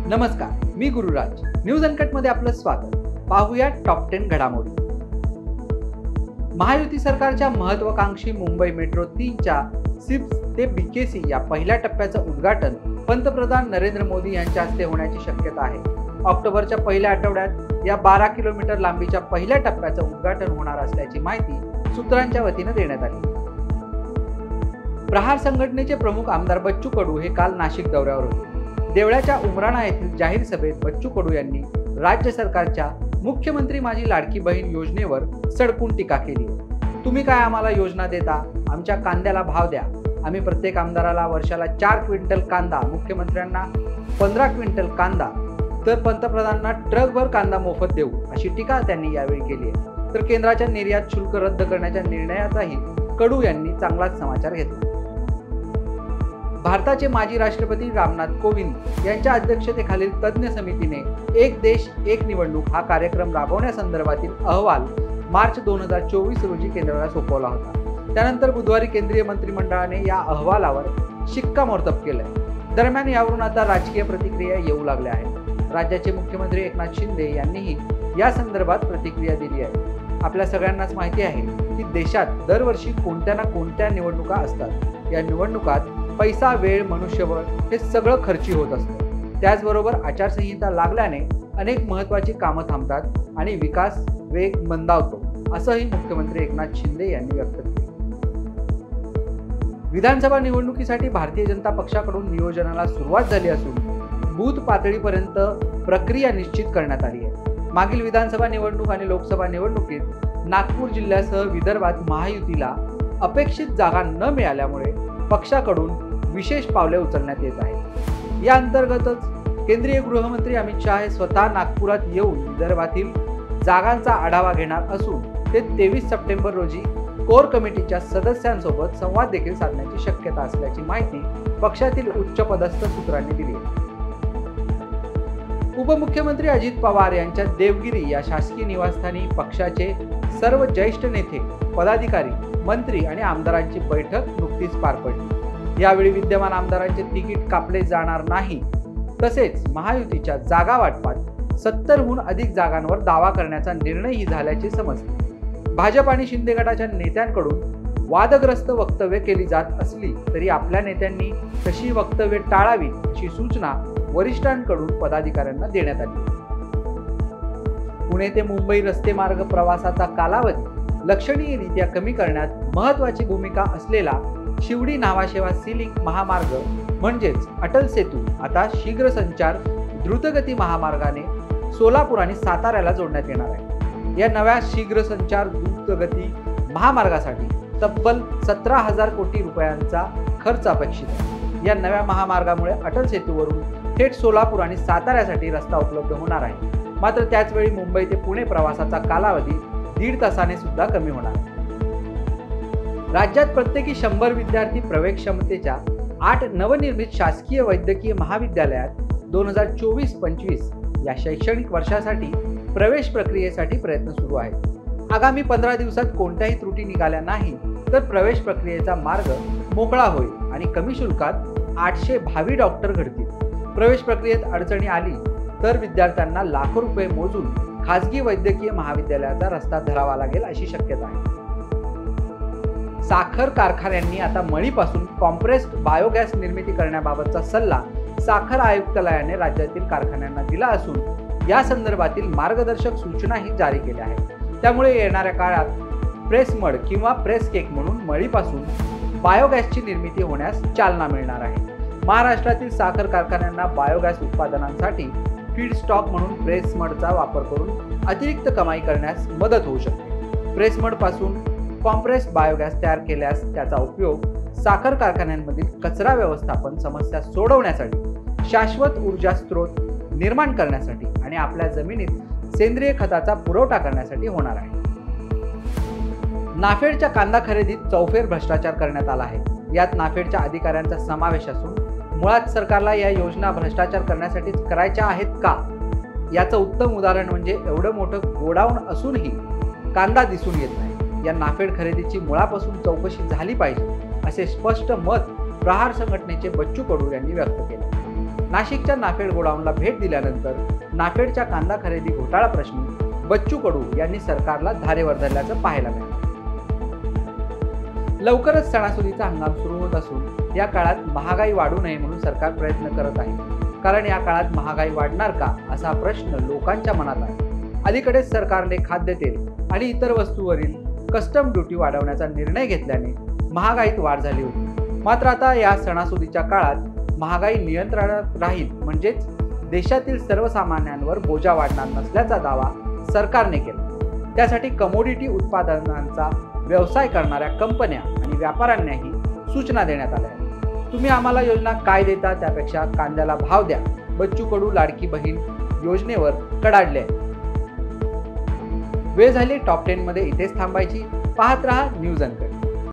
नमस्कार, मी गुरुराज. न्यूज अनकटमध्ये आपलं स्वागत. पाहूया टॉप 10 घडामोडी. महायुती सरकारच्या महत्त्वाकांक्षी मुंबई मेट्रो 3च्या सिप्स ते बीकेसी या पहिल्या टप्प्याचं उद्घाटन पंतप्रधान नरेंद्र मोदी यांच्या हस्ते होण्याची शक्यता आहे. ऑक्टोबरच्या पहिल्या आठवड्यात या 12 किलोमीटर लांबीच्या पहिल्या टप्प्याचं उद्घाटन होणार असल्याची माहिती सूत्रांच्या वतीनं देण्यात आली. प्रहार संघटनेचे प्रमुख आमदार बच्चू कडू हे काल नाशिक दौऱ्यावर होते. देवळाच्या उमराणा येथील जाहीर सभेत बच्चू कडू यांनी राज्य सरकारच्या मुख्यमंत्री माझी लाडकी बहीण योजनेवर सडकून टीका केली. तुम्ही काय आम्हाला योजना देता? आमच्या कांद्याला भाव द्या. आम्ही प्रत्येक आमदाराला वर्षाला 4 क्विंटल कांदा, मुख्यमंत्र्यांना 15 क्विंटल कांदा, तर पंतप्रधानांना ट्रकभर कांदा मोफत देऊ, अशी टीका त्यांनी यावेळी केली आहे. तर केंद्राच्या निर्यात शुल्क रद्द करण्याच्या निर्णयाचाही कडू यांनी चांगलाच समाचार घेतला. भारताचे माजी राष्ट्रपती रामनाथ कोविंद यांच्या अध्यक्षतेखालील तज्ज्ञ समितीने एक देश एक निवडणूक हा कार्यक्रम राबवण्यासंदर्भातील अहवाल मार्च 2024 रोजी केंद्राला सोपवला होता. त्यानंतर बुधवारी केंद्रीय मंत्रिमंडळाने या अहवालावर शिक्कामोर्तब केलंय. दरम्यान यावरून आता राजकीय प्रतिक्रिया येऊ लागल्या आहेत. राज्याचे मुख्यमंत्री एकनाथ शिंदे यांनीही या संदर्भात प्रतिक्रिया दिली आहे. आपल्या सगळ्यांनाच माहिती आहे की देशात दरवर्षी कोणत्या ना कोणत्या निवडणुका असतात. या निवडणुकात पैसा, वेळ, मनुष्यबळ हे सगळं खर्ची होत असतं. त्याचबरोबर आचारसंहिता लागल्याने अनेक महत्त्वाची कामं थांबतात आणि विकास वेग मंदावतो, असंही मुख्यमंत्री एकनाथ शिंदे यांनी व्यक्त केले. विधानसभा निवडणुकीसाठी भारतीय जनता पक्षाकडून नियोजनाला सुरुवात झाली असून बूथ पातळीपर्यंत प्रक्रिया निश्चित करण्यात आली आहे. मागील विधानसभा निवडणूक आणि लोकसभा निवडणुकीत नागपूर जिल्ह्यासह विदर्भात महायुतीला अपेक्षित जागा न मिळाल्यामुळे पक्षाकडून विशेष पावले उचलण्यात येत आहेत. या अंतर्गतच केंद्रीय गृहमंत्री अमित शाह हे स्वतः नागपुरात येऊन विदर्भातील जागांचा आढावा घेणार असून ते 23 सप्टेंबर रोजी कोर कमिटीच्या सदस्यांसोबत संवाद देखील साधण्याची शक्यता असल्याची माहिती पक्षातील उच्चपदस्थ सूत्रांनी दिली आहे. उपमुख्यमंत्री अजित पवार यांच्या देवगिरी या शासकीय निवासस्थानी पक्षाचे सर्व ज्येष्ठ नेते, पदाधिकारी, मंत्री आणि आमदारांची बैठक नुकतीच पार पडली. यावेळी विद्यमान आमदारांचे तिकीट कापले जाणार नाही, तसेच महायुतीच्या जागा वाटपात 70हून अधिक जागांवर दावा करण्याचा निर्णयही झाल्याचे समजते. भाजप आणि शिंदे गटाच्या नेत्यांकडून वादग्रस्त वक्तव्य केली जात असली तरी आपल्या नेत्यांनी तशी वक्तव्ये टाळावी अशी सूचना वरिष्ठांकडून पदाधिकाऱ्यांना देण्यात आली. पुणे ते मुंबई रस्ते मार्ग प्रवासाचा कालावधी लक्षणीयरित्या कमी करण्यात महत्त्वाची भूमिका असलेला शिवडी नावाशेवा सीलिंक महामार्ग म्हणजेच अटल सेतू आता शीघ्र संचार द्रुतगती महामार्गाने सोलापूर आणि साताऱ्याला जोडण्यात येणार आहे. या नव्या शीघ्र संचार द्रुतगती महामार्गासाठी तब्बल 17,000 कोटी रुपयांचा खर्च अपेक्षित आहे. या नव्या महामार्गामुळे अटल सेतूवरून थेट सोलापूर आणि साताऱ्यासाठी रस्ता उपलब्ध होणार आहे. मात्र त्याचवेळी मुंबई ते पुणे प्रवासाचा कालावधी 1.5 तासाने सुद्धा कमी होणार आहे. राज्यात प्रत्येकी 100 विद्यार्थी प्रवेश क्षमतेच्या 8 नवनिर्मित शासकीय वैद्यकीय महाविद्यालयात 2024-25 या शैक्षणिक वर्षासाठी प्रवेश प्रक्रियेसाठी प्रयत्न सुरू आहेत. आगामी 15 दिवसात कोणत्याही त्रुटी निघाल्या नाही तर प्रवेश प्रक्रियेचा मार्ग मोकळा होईल आणि कमी शुल्कात 800 भावी डॉक्टर घडतील. प्रवेश प्रक्रियेत अडचणी आली तर विद्यार्थ्यांना लाखो रुपये मोजून खासगी वैद्यकीय महाविद्यालयाचा रस्ता धरावा लागेल अशी शक्यता आहे. साखर कारखान्यांनी आता मळीपासून कॉम्प्रेस्ड बायोगॅस निर्मिती करण्याबाबतचा सल्ला साखर आयुक्तालयाने राज्यातील कारखान्यांना दिला असून या संदर्भातील मार्गदर्शक सूचनाही जारी केल्या आहेत. त्यामुळे येणाऱ्या काळात प्रेस मड किंवा प्रेस केक म्हणून मळीपासून बायोगॅसची निर्मिती होण्यास चालना मिळणार आहे. महाराष्ट्रातील साखर कारखान्यांना बायोगॅस उत्पादनांसाठी फीड स्टॉक म्हणून प्रेस मडचा वापर करून अतिरिक्त कमाई करण्यास मदत होऊ शकते. प्रेस मड पासून कॉम्प्रेस्ड बायोगॅस तयार केल्यास त्याचा उपयोग साखर कारखान्यांमधील कचरा व्यवस्थापन समस्या सोडवण्यासाठी, शाश्वत ऊर्जा स्रोत निर्माण करण्यासाठी आणि आपल्या जमिनीत सेंद्रिय खताचा पुरवठा करण्यासाठी होणार आहे. नाफेडच्या कांदा खरेदीत चौफेर भ्रष्टाचार करण्यात आला आहे. यात नाफेडच्या अधिकाऱ्यांचा समावेश असून मुळात सरकारला या योजना भ्रष्टाचार करण्यासाठीच करायच्या आहेत का, याचं उत्तम उदाहरण म्हणजे एवढं मोठं गोडाऊन असूनही कांदा दिसून येत नाही. या नाफेड खरेदीची मुळापासून चौकशी झाली पाहिजे असे स्पष्ट मत प्रहार संघटनेचे बच्चू कडू यांनी व्यक्त केले. नाशिकच्या नाफेड गोडाऊनला भेट दिल्यानंतर नाफेडच्या कांदा खरेदी घोटाळा प्रश्नी बच्चू कडू यांनी सरकारला धारेवर धरल्याचं पाहायला मिळालं। लवकरच सणासुदीचा हंगाम सुरू होत असून या काळात महागाई वाढू नये म्हणून सरकार प्रयत्न करत आहे, कारण या काळात महागाई वाढणार का असा प्रश्न लोकांच्या मनात आहे। अलीकडेच सरकारने खाद्यतेल आणि इतर वस्तूंवरील कस्टम ड्युटी वाढवण्याचा निर्णय घेतल्याने महागाईत वाढ झाली होती। मात्र आता या सणासुदीच्या काळात महागाई नियंत्रणात राहील, म्हणजेच देशातील सर्वसामान्यांवर बोजा वाढणार नसल्याचा दावा सरकारने केला। त्यासाठी कमोडिटी उत्पादनांचा व्यवसाय करणाऱ्या कंपन्या आणि व्यापाऱ्यांनाही सूचना देण्यात आल्या आहेत। तुम्ही आम्हाला योजना काय देता त्यापेक्षा कांद्याला भाव द्या, बच्चू कडू लाडकी बहीण योजनेवर कडाडले आहे। वेळ झाली टॉप 10 मध्ये इथेच थांबायची। पाहत रहा न्यूज अंक।